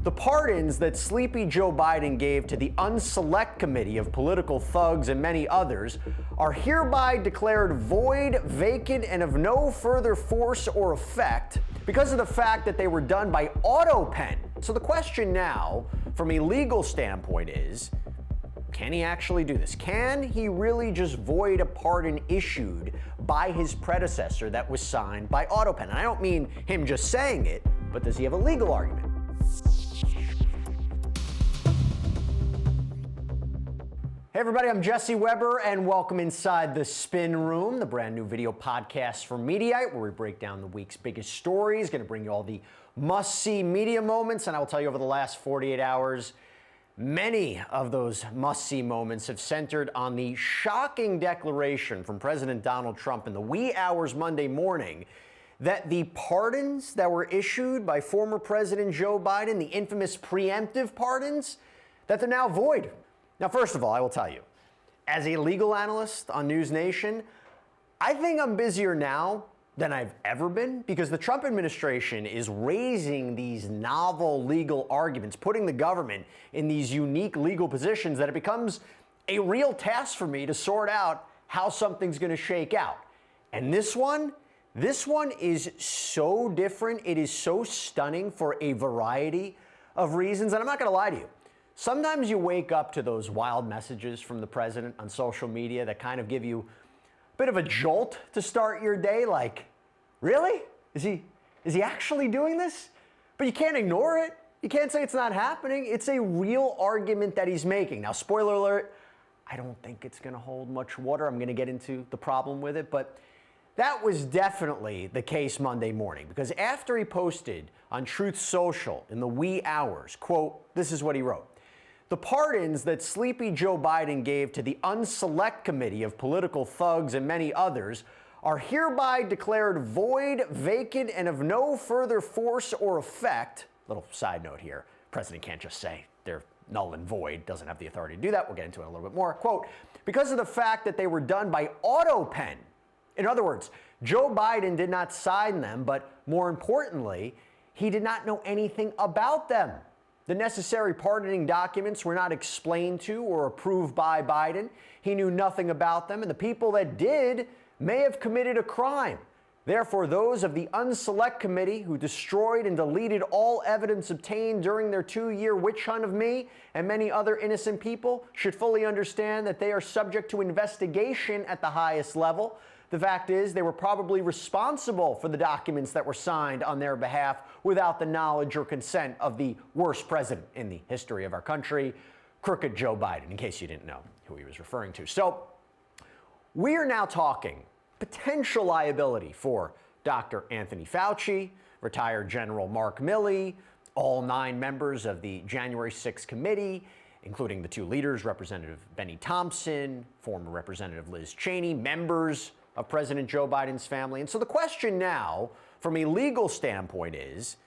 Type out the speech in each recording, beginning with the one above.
The pardons that sleepy Joe Biden gave to the Unselect Committee of political thugs and many others are hereby declared void, vacant, and of no further force or effect because of the fact that they were done by Autopen. So the question now, from a legal standpoint, is, can he actually do this? Can he really just void a pardon issued by his predecessor that was signed by Autopen? And I don't mean him just saying it, but does he have a legal argument? Hey everybody, I'm Jesse Weber and welcome inside the Spin Room, the brand new video podcast from Mediaite, where we break down the week's biggest stories, going to bring you all the must-see media moments, and I will tell you over the last 48 hours, many of those must-see moments have centered on the shocking declaration from President Donald Trump in the wee hours Monday morning that the pardons that were issued by former President Joe Biden, the infamous preemptive pardons, that they're now void. Now, first of all, I will tell you, as a legal analyst on News Nation, I think I'm busier now than I've ever been because the Trump administration is raising these novel legal arguments, putting the government in these unique legal positions that it becomes a real task for me to sort out how something's going to shake out. And this one is so different. It is so stunning for a variety of reasons. And I'm not going to lie to you. Sometimes you wake up to those wild messages from the president on social media that kind of give you a bit of a jolt to start your day, like, really? Is he actually doing this? But you can't ignore it. You can't say it's not happening. It's a real argument that he's making. Now, spoiler alert, I don't think it's going to hold much water. I'm going to get into the problem with it, but that was definitely the case Monday morning, because after he posted on Truth Social in the wee hours, quote, this is what he wrote. The pardons that sleepy Joe Biden gave to the Unselect Committee of political thugs and many others are hereby declared void, vacant, and of no further force or effect. Little side note here, president can't just say they're null and void, doesn't have the authority to do that. We'll get into it a little bit more. Quote, because of the fact that they were done by Autopen. In other words, Joe Biden did not sign them, but more importantly, he did not know anything about them. The necessary pardoning documents were not explained to or approved by Biden. He knew nothing about them, and the people that did may have committed a crime. Therefore, those of the Unselect Committee who destroyed and deleted all evidence obtained during their 2-year witch hunt of me and many other innocent people should fully understand that they are subject to investigation at the highest level. The fact is, they were probably responsible for the documents that were signed on their behalf without the knowledge or consent of the worst president in the history of our country, crooked Joe Biden, in case you didn't know who he was referring to. So we are now talking potential liability for Dr. Anthony Fauci, retired General Mark Milley, all 9 members of the January 6th committee, including the 2 leaders, Representative Benny Thompson, former Representative Liz Cheney, members of President Joe Biden's family. And so the question now, from a legal standpoint, is,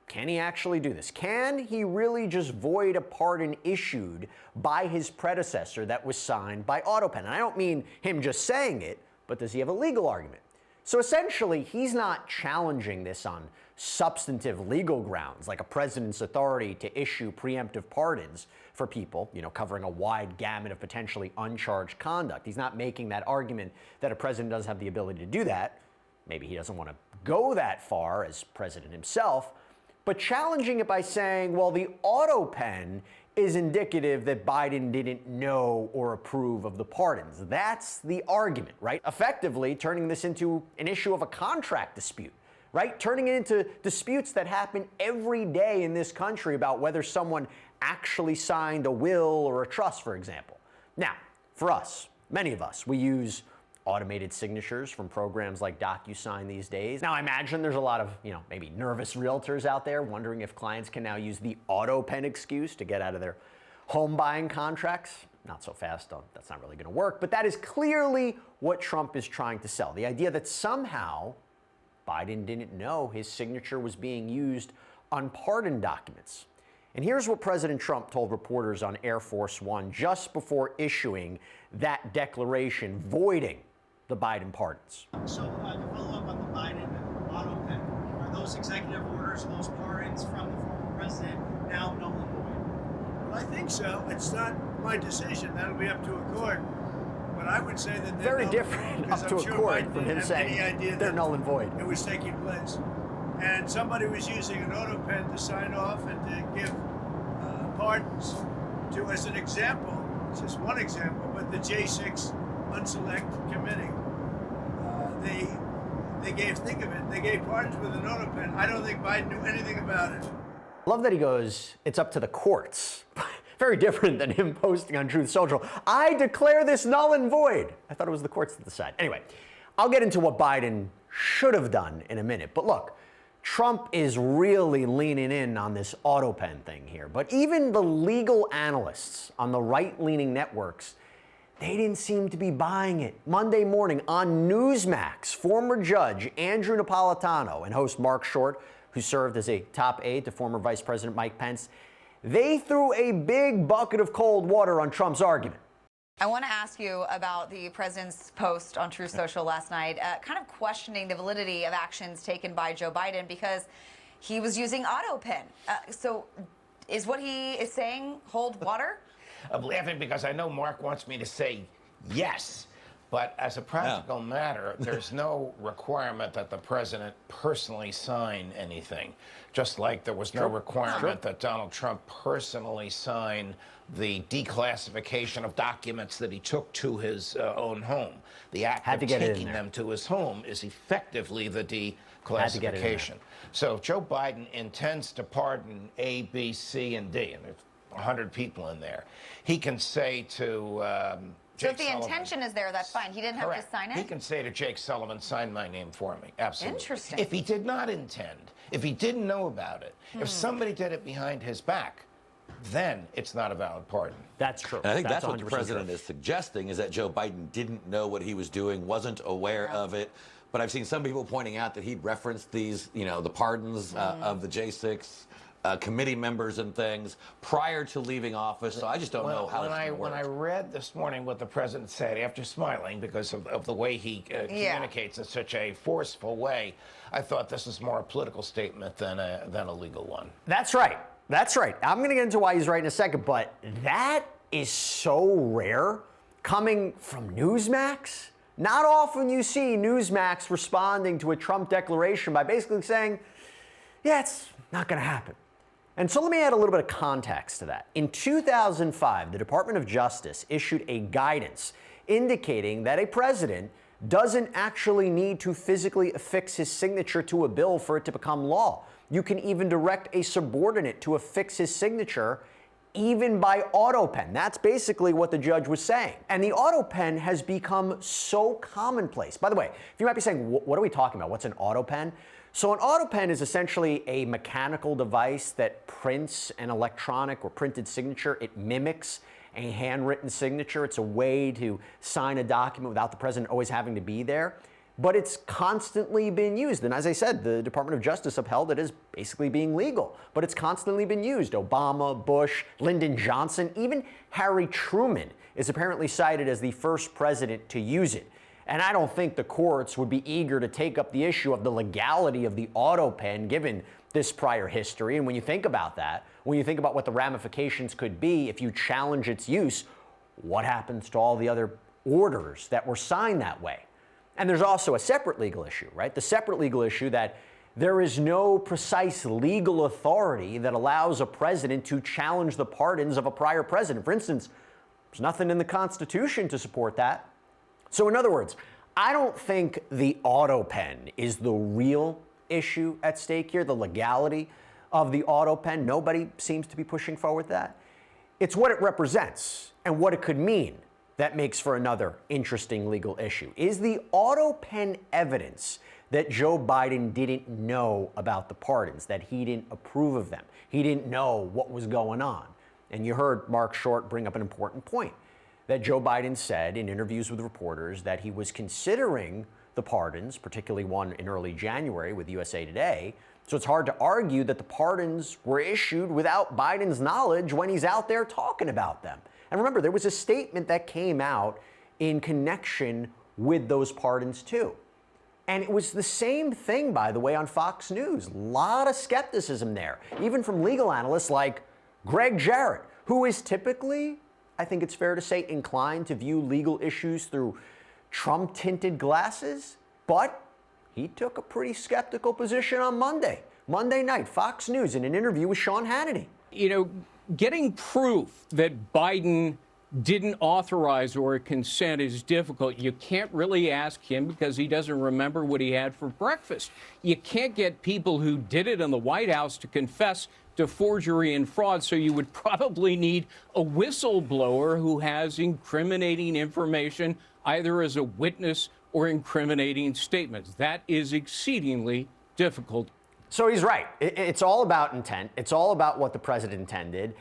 can he actually do this? Can he really just void a pardon issued by his predecessor that was signed by Autopen? And I don't mean him just saying it, but does he have a legal argument? So essentially, he's not challenging this on substantive legal grounds, like a president's authority to issue preemptive pardons for people, covering a wide gamut of potentially uncharged conduct. He's not making that argument that a president doesn't have the ability to do that. Maybe he doesn't want to go that far as president himself, but challenging it by saying, well, the Autopen is indicative that Biden didn't know or approve of the pardons. That's the argument, right? Effectively turning this into an issue of a contract dispute, right? Turning it into disputes that happen every day in this country about whether someone actually signed a will or a trust, for example. Now, for us, many of us, we use automated signatures from programs like DocuSign these days. Now, I imagine there's a lot of, maybe nervous realtors out there wondering if clients can now use the Autopen excuse to get out of their home buying contracts. Not so fast, that's not really going to work, but that is clearly what Trump is trying to sell. The idea that somehow Biden didn't know his signature was being used on pardon documents. And here's what President Trump told reporters on Air Force One just before issuing that declaration voiding the Biden pardons. So to follow up on the Biden Autopen, are those executive orders, those pardons from the former president think so. It's not my decision. That'll be up to a court. But I would say that Very different up to a court from him saying they're null and void. It was taking place. And somebody was using an Autopen to sign off and to give pardons to, as an example, it's just one example, but the J6 Unselect Committee. They gave, think of it, they gave pardons with an Autopen. I don't think Biden knew anything about it. Love that he goes, it's up to the courts. Very different than him posting on Truth Social, I declare this null and void. I thought it was the courts that decide. Anyway, I'll get into what Biden should have done in a minute. But look, Trump is really leaning in on this Autopen thing here. But even the legal analysts on the right-leaning networks, they didn't seem to be buying it. Monday morning on Newsmax, former judge Andrew Napolitano and host Mark Short, who served as a top aide to former Vice President Mike Pence, they threw a big bucket of cold water on Trump's argument. I want to ask you about the president's post on Truth Social last night, kind of questioning the validity of actions taken by Joe Biden because he was using Autopen. So is what he is saying hold water? I'm laughing because I know Mark wants me to say yes, but as a practical matter, there's no requirement that the president personally sign anything, just like there was no requirement that Donald Trump personally sign the declassification of documents that he took to his own home. The act of taking them to his home is effectively the declassification. So if Joe Biden intends to pardon A, B, C, and D, and there's 100 people in there, he can say to so if the intention is there, that's fine. He didn't have to sign it? He can say to Jake Sullivan, sign my name for me. Absolutely. Interesting. If he did not intend, if he didn't know about it, if somebody did it behind his back, then it's not a valid pardon. That's true. And I think that's what the president is suggesting, is that Joe Biden didn't know what he was doing, wasn't aware of it. But I've seen some people pointing out that he'd referenced these, you know, the pardons of the J6 committee members and things prior to leaving office. So I just don't know how it's going to work. When I read this morning what the president said, after smiling because of the way he communicates in such a forceful way, I thought this was more a political statement than a legal one. That's right. That's right. I'm going to get into why he's right in a second, but that is so rare coming from Newsmax. Not often you see Newsmax responding to a Trump declaration by basically saying, yeah, it's not going to happen. And so let me add a little bit of context to that. In 2005, the Department of Justice issued a guidance indicating that a president doesn't actually need to physically affix his signature to a bill for it to become law. You can even direct a subordinate to affix his signature even by Autopen. That's basically what the judge was saying. And the Autopen has become so commonplace. By the way, you might be saying, what are we talking about? What's an Autopen? So an Autopen is essentially a mechanical device that prints an electronic or printed signature. It mimics a handwritten signature. It's a way to sign a document without the president always having to be there. But it's constantly been used. And as I said, the Department of Justice upheld it as basically being legal. But it's constantly been used. Obama, Bush, Lyndon Johnson, even Harry Truman is apparently cited as the first president to use it. And I don't think the courts would be eager to take up the issue of the legality of the Autopen given this prior history. And when you think about that, when you think about what the ramifications could be if you challenge its use, what happens to all the other orders that were signed that way? And there's also a separate legal issue, right? The separate legal issue that there is no precise legal authority that allows a president to challenge the pardons of a prior president. For instance, there's nothing in the Constitution to support that. So in other words, I don't think the Autopen is the real issue at stake here, the legality of the Autopen. Nobody seems to be pushing forward that. It's what it represents and what it could mean that makes for another interesting legal issue. Is the Autopen evidence that Joe Biden didn't know about the pardons, that he didn't approve of them, he didn't know what was going on? And you heard Mark Short bring up an important point, that Joe Biden said in interviews with reporters that he was considering the pardons, particularly one in early January with USA Today. So it's hard to argue that the pardons were issued without Biden's knowledge when he's out there talking about them. And remember, there was a statement that came out in connection with those pardons too. And it was the same thing, by the way, on Fox News. A lot of skepticism there, even from legal analysts like Greg Jarrett, who is typically, I think it's fair to say, inclined to view legal issues through Trump-tinted glasses, but he took a pretty skeptical position on Monday night, Fox News, in an interview with Sean Hannity. You know, getting proof that Biden didn't authorize or consent is difficult. You can't really ask him because he doesn't remember what he had for breakfast. You can't get people who did it in the White House to confess to forgery and fraud, so you would probably need a whistleblower who has incriminating information, either as a witness or incriminating statements. That is exceedingly difficult. So he's right. It's all about intent. It's all about what the president intended.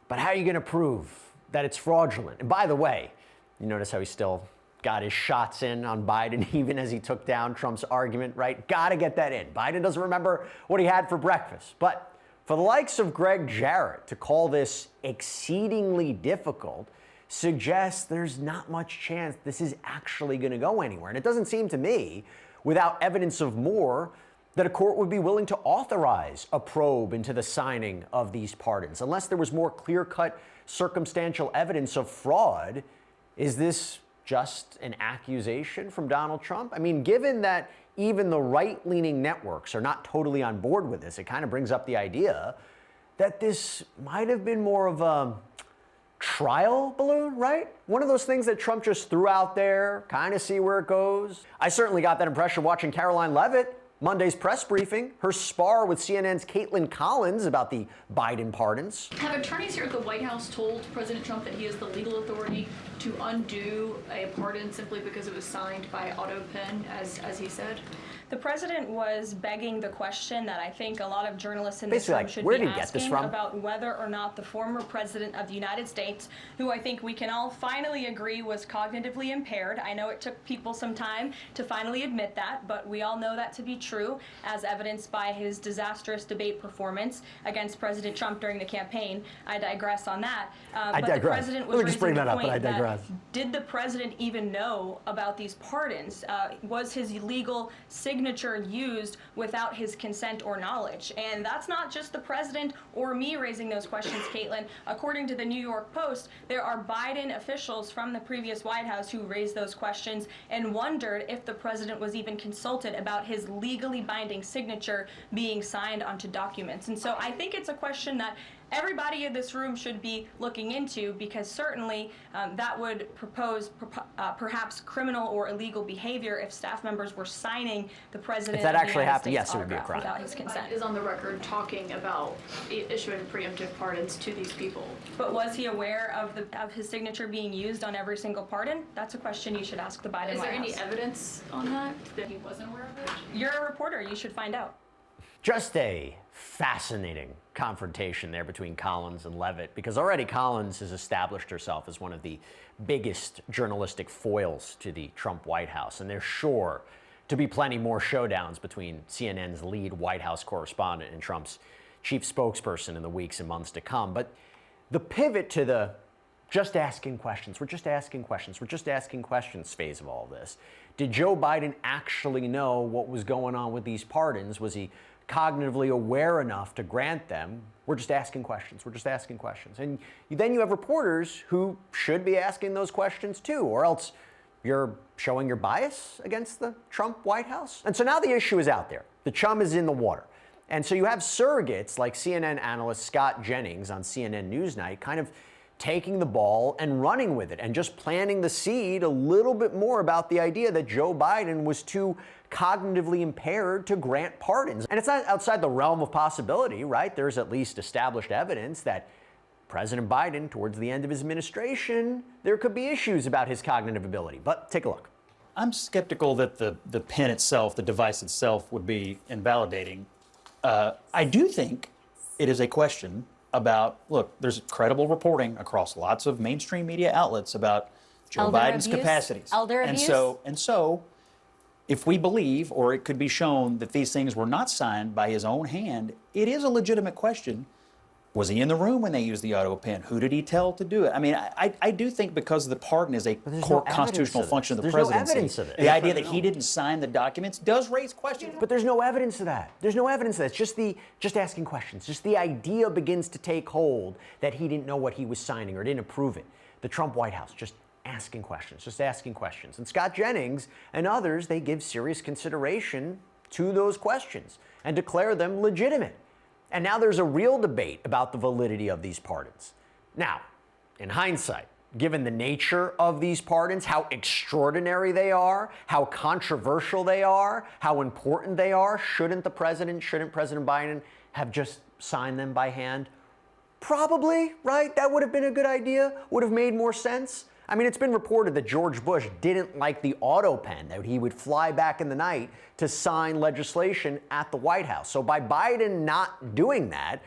But how are you going to prove that it's fraudulent? And by the way, you notice how he still got his shots in on Biden even as he took down Trump's argument, right? Got to get that in. Biden doesn't remember what he had for breakfast. But for the likes of Greg Jarrett to call this exceedingly difficult suggests there's not much chance this is actually going to go anywhere. And it doesn't seem to me, without evidence of more, that a court would be willing to authorize a probe into the signing of these pardons. Unless there was more clear-cut circumstantial evidence of fraud, is this just an accusation from Donald Trump? I mean, given that even the right-leaning networks are not totally on board with this, it kind of brings up the idea that this might have been more of a trial balloon, right? One of those things that Trump just threw out there, kind of see where it goes. I certainly got that impression watching Caroline Leavitt Monday's press briefing, her spar with CNN's Caitlin Collins about the Biden pardons. Have attorneys here at the White House told President Trump that he has the legal authority to undo a pardon simply because it was signed by Autopen, as he said? The president was begging the question that I think a lot of journalists in this Basically, room like, should where be did he get this asking from? about whether or not the former president of the United States, who I think we can all finally agree was cognitively impaired. I know it took people some time to finally admit that, but we all know that to be true, as evidenced by his disastrous debate performance against President Trump during the campaign. I digress on that. I but digress. the president was Let me just bring raising that the up, but I point that digress. did the president even know about these pardons? Was his illegal signature used without his consent or knowledge? And that's not just the president or me raising those questions, Caitlin. According to the New York Post, there are Biden officials from the previous White House who raised those questions and wondered if the president was even consulted about his legally binding signature being signed onto documents. And so I think it's a question that everybody in this room should be looking into, because certainly that would propose perhaps criminal or illegal behavior if staff members were signing the president If that of the actually United happened, States yes, it would be a autograph crime. without his consent. Is on the record talking about issuing preemptive pardons to these people. But was he aware of his signature being used on every single pardon? That's a question you should ask the Biden Is there White any House. evidence on that he wasn't aware of it? You're a reporter. You should find out. Just a fascinating confrontation there between Collins and Leavitt, because already Collins has established herself as one of the biggest journalistic foils to the Trump White House, and there's sure to be plenty more showdowns between CNN's lead White House correspondent and Trump's chief spokesperson in the weeks and months to come. But the pivot to the just asking questions, we're just asking questions, we're just asking questions phase of all this. Did Joe Biden actually know what was going on with these pardons? Was he cognitively aware enough to grant them? We're just asking questions. We're just asking questions. And then you have reporters who should be asking those questions too, or else you're showing your bias against the Trump White House. And so now the issue is out there. The chum is in the water. And so you have surrogates like CNN analyst Scott Jennings on CNN Newsnight kind of taking the ball and running with it and just planting the seed a little bit more about the idea that Joe Biden was too cognitively impaired to grant pardons. And it's not outside the realm of possibility, right? There's at least established evidence that President Biden, towards the end of his administration, there could be issues about his cognitive ability. But take a look. I'm skeptical that the pen itself, the device itself, would be invalidating. I do think it is a question about, look, there's credible reporting across lots of mainstream media outlets about Joe Biden's capacities. Elder abuse. And so, if we believe, or it could be shown, that these things were not signed by his own hand, it is a legitimate question Was he in the room when they used the Autopen? Who did he tell to do it? I mean, I do think because the pardon is a core constitutional function of the presidency, no evidence of it. The idea that he didn't sign the documents does raise questions. But there's no evidence of that. There's no evidence of that. It's just asking questions. Just the idea begins to take hold that he didn't know what he was signing or didn't approve it. The Trump White House just asking questions. And Scott Jennings and others, they give serious consideration to those questions and declare them legitimate. And now there's a real debate about the validity of these pardons. Now, in hindsight, given the nature of these pardons, how extraordinary they are, how controversial they are, how important they are, shouldn't President Biden have just signed them by hand? Probably, right? That would have been a good idea, would have made more sense. I mean, it's been reported that George Bush didn't like the Autopen, that he would fly back in the night to sign legislation at the White House. So by Biden not doing that,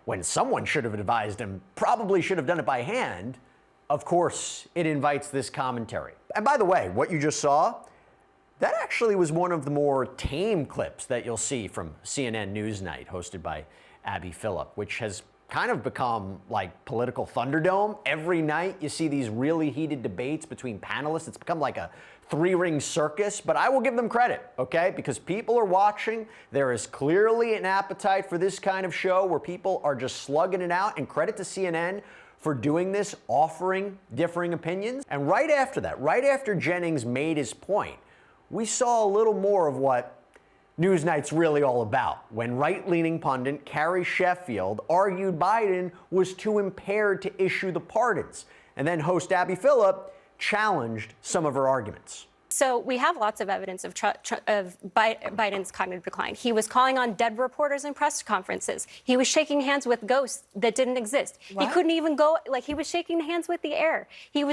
when someone should have advised him, probably should have done it by hand, of course, it invites this commentary. And by the way, what you just saw, that actually was one of the more tame clips that you'll see from CNN Newsnight, hosted by Abby Phillip, which has kind of become like political Thunderdome. Every night you see these really heated debates between panelists. It's become like a three-ring circus, but I will give them credit, okay? Because people are watching. There is clearly an appetite for this kind of show where people are just slugging it out, and credit to CNN for doing this, offering differing opinions. And right after that, right after Jennings made his point, we saw a little more of what Newsnight's really all about, when right-leaning pundit Carrie Sheffield argued Biden was too impaired to issue the pardons. And then host Abby Phillip challenged some of her arguments. So we have lots of evidence of Biden's cognitive decline. He was calling on dead reporters in press conferences. He was shaking hands with ghosts that didn't exist. What? He couldn't even go, like he was shaking hands with the air. He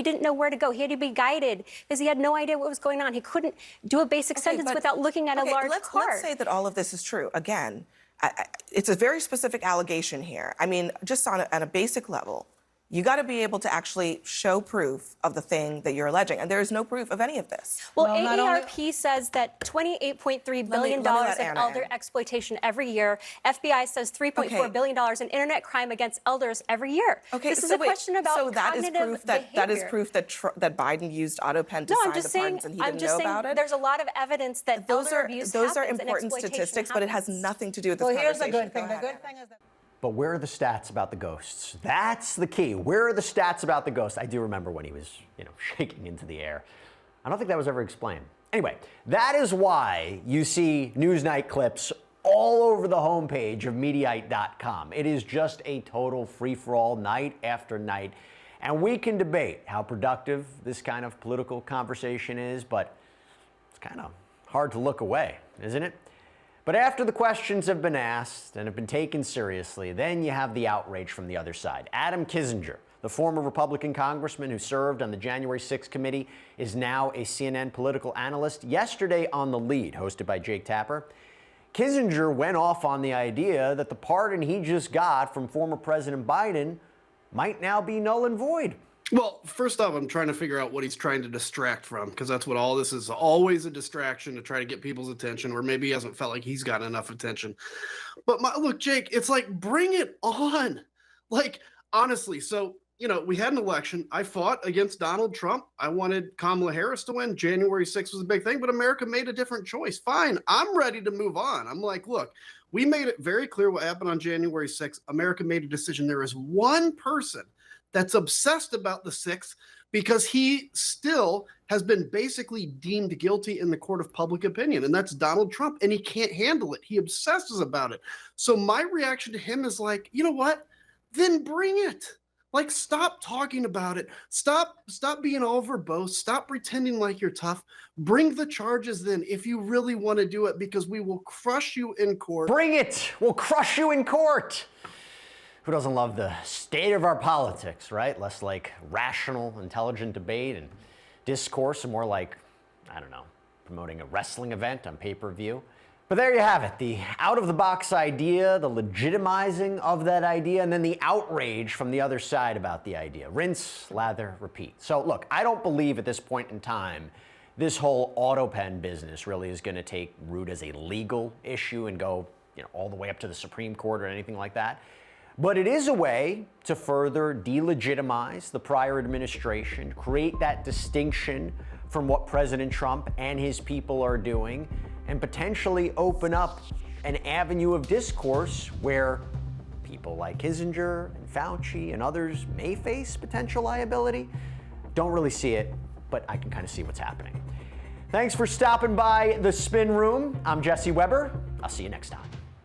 didn't know where to go. He had to be guided because he had no idea what was going on. He couldn't do a basic sentence without looking at a large card. Let's say that all of this is true. Again, it's a very specific allegation here. I mean, just on a basic level, you got to be able to actually show proof of the thing that you're alleging. And there is no proof of any of this. Well, AARP says that $28.3 billion of elder exploitation every year. FBI says $3.4 billion in internet crime against elders every year. Okay, this is a question about cognitive behavior. That is proof that Biden used Autopen to sign the pardons and he didn't know about it? There's a lot of evidence that elder abuse happens. Those are important statistics, but it has nothing to do with this conversation. Well, here's the good thing. The good thing is that... But where are the stats about the ghosts? That's the key. Where are the stats about the ghosts? I do remember when he was, shaking into the air. I don't think that was ever explained. Anyway, that is why you see Newsnight clips all over the homepage of Mediaite.com. It is just a total free-for-all night after night. And we can debate how productive this kind of political conversation is, but it's kind of hard to look away, isn't it? But after the questions have been asked and have been taken seriously, then you have the outrage from the other side. Adam Kinzinger, the former Republican congressman who served on the January 6th committee, is now a CNN political analyst. Yesterday on The Lead, hosted by Jake Tapper, Kinzinger went off on the idea that the pardon he just got from former President Biden might now be null and void. Well, first off, I'm trying to figure out what he's trying to distract from, because that's what all this is, always a distraction to try to get people's attention, or maybe he hasn't felt like he's gotten enough attention. But look, Jake, it's like, bring it on. Like, honestly, so, we had an election. I fought against Donald Trump. I wanted Kamala Harris to win. January 6th was a big thing, but America made a different choice. Fine, I'm ready to move on. I'm like, look, we made it very clear what happened on January 6th. America made a decision. There is one person that's obsessed about the 6th because he still has been basically deemed guilty in the court of public opinion, and that's Donald Trump, and he can't handle it. He obsesses about it. So my reaction to him is like, you know what? Then bring it. Like, stop talking about it. Stop being all verbose. Stop pretending like you're tough. Bring the charges then if you really want to do it, because we will crush you in court. Bring it. We'll crush you in court. Who doesn't love the state of our politics, right? Less like rational, intelligent debate and discourse, and more like, I don't know, promoting a wrestling event on pay-per-view. But there you have it, the out-of-the-box idea, the legitimizing of that idea, and then the outrage from the other side about the idea. Rinse, lather, repeat. So look, I don't believe at this point in time this whole Autopen business really is going to take root as a legal issue and go all the way up to the Supreme Court or anything like that. But it is a way to further delegitimize the prior administration, create that distinction from what President Trump and his people are doing, and potentially open up an avenue of discourse where people like Kissinger and Fauci and others may face potential liability. Don't really see it, but I can kind of see what's happening. Thanks for stopping by the Spin Room. I'm Jesse Weber. I'll see you next time.